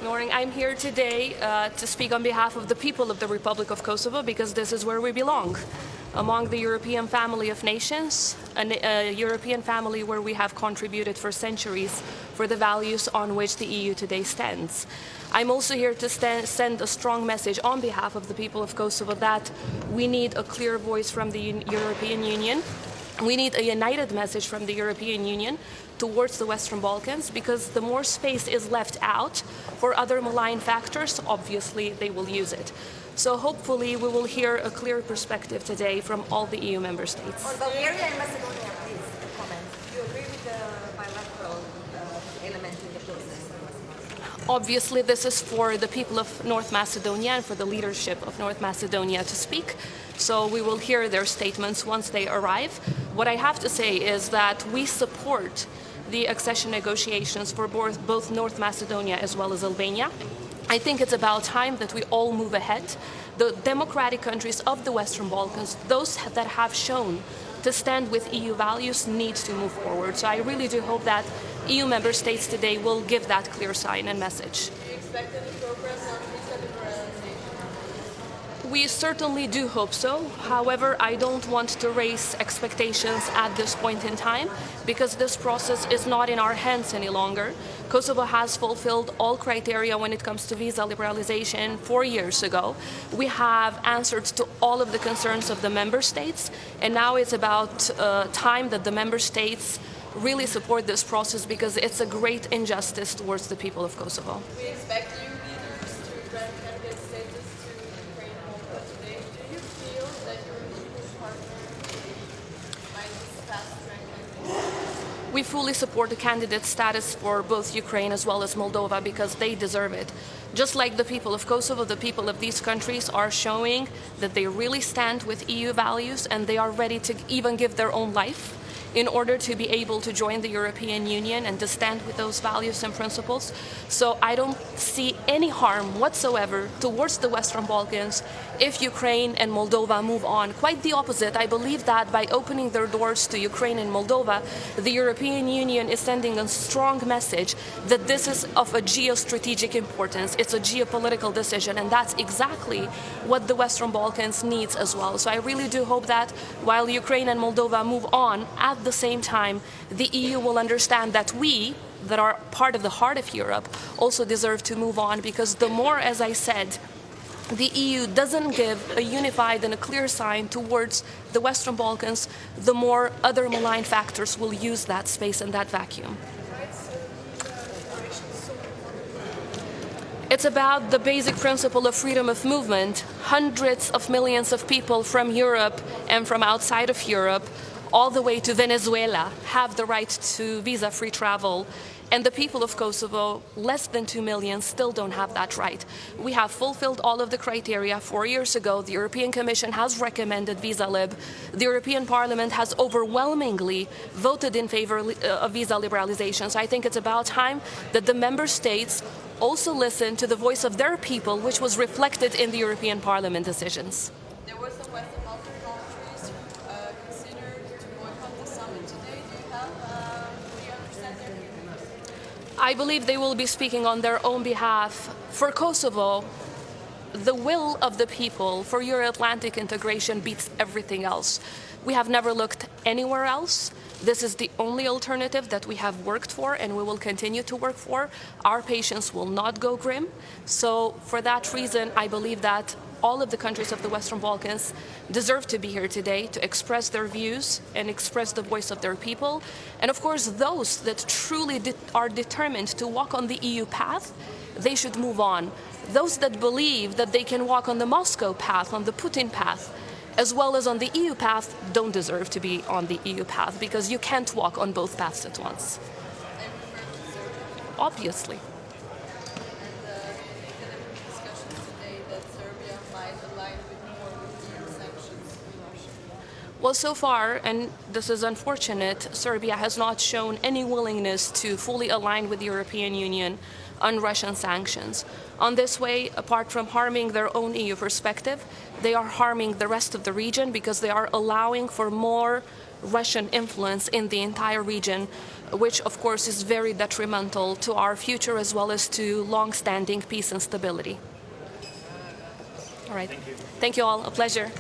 Morning. I'm here today to speak on behalf of the people of the Republic of Kosovo because this is where we belong, among the European family of nations, a European family where we have contributed for centuries for the values on which the EU today stands. I'm also here to send a strong message on behalf of the people of Kosovo that we need a clear voice from the European Union. We need a united message from the European Union towards the Western Balkans, because the more space is left out for other malign factors, obviously they will use it. So hopefully we will hear a clear perspective today from all the EU member states. On Bulgaria and Macedonia, please, comment. Do you agree with the bilateral element in the process? Obviously, this is for the people of North Macedonia and for the leadership of North Macedonia to speak. So we will hear their statements once they arrive. What I have to say is that we support the accession negotiations for both North Macedonia as well as Albania. I think it's about time that we all move ahead. The democratic countries of the Western Balkans, those that have shown to stand with EU values, need to move forward. So I really do hope that EU member states today will give that clear sign and message. Do you expect any progress on visa liberalization? We certainly do hope so. However, I don't want to raise expectations at this point in time because this process is not in our hands any longer. Kosovo has fulfilled all criteria when it comes to visa liberalization 4 years ago. We have answered to all of the concerns of the member states, and now it's about time that the member states really support this process because it's a great injustice towards the people of Kosovo. We expect you leaders to grant candidate status to Ukraine and Moldova today. Do you feel that your equal partner might be fast-track candidates? We fully support the candidate status for both Ukraine as well as Moldova because they deserve it. Just like the people of Kosovo, the people of these countries are showing that they really stand with EU values and they are ready to even give their own life in order to be able to join the European Union and to stand with those values and principles. So I don't see any harm whatsoever towards the Western Balkans if Ukraine and Moldova move on. Quite the opposite. I believe that by opening their doors to Ukraine and Moldova, the European Union is sending a strong message that this is of a geostrategic importance. It's a geopolitical decision, and that's exactly what the Western Balkans needs as well. So I really do hope that while Ukraine and Moldova move on, at the same time, the EU will understand that we, that are part of the heart of Europe, also deserve to move on, because the more, as I said, the EU doesn't give a unified and a clear sign towards the Western Balkans, the more other malign factors will use that space and that vacuum. It's about the basic principle of freedom of movement. Hundreds of millions of people from Europe and from outside of Europe, all the way to Venezuela, have the right to visa-free travel. And the people of Kosovo, less than 2 million, still don't have that right. We have fulfilled all of the criteria 4 years ago. The European Commission has recommended visa lib. The European Parliament has overwhelmingly voted in favor of visa liberalization. So I think it's about time that the member states also listen to the voice of their people, which was reflected in the European Parliament decisions. There were some Western Balkan countries who considered to boycott the summit today. Do you understand their view? I believe they will be speaking on their own behalf. For Kosovo, the will of the people for Euro-Atlantic integration beats everything else. We have never looked anywhere else. This is the only alternative that we have worked for and we will continue to work for. Our patience will not go grim. So for that reason, I believe that all of the countries of the Western Balkans deserve to be here today to express their views and express the voice of their people. And of course, those that truly are determined to walk on the EU path, they should move on. Those that believe that they can walk on the Moscow path, on the Putin path, as well as on the EU path, don't deserve to be on the EU path, because you can't walk on both paths at once. Obviously. Well, so far, and this is unfortunate, Serbia has not shown any willingness to fully align with the European Union on Russian sanctions. On this way, apart from harming their own EU perspective, they are harming the rest of the region because they are allowing for more Russian influence in the entire region, which of course is very detrimental to our future as well as to long-standing peace and stability. All right. Thank you all. A pleasure.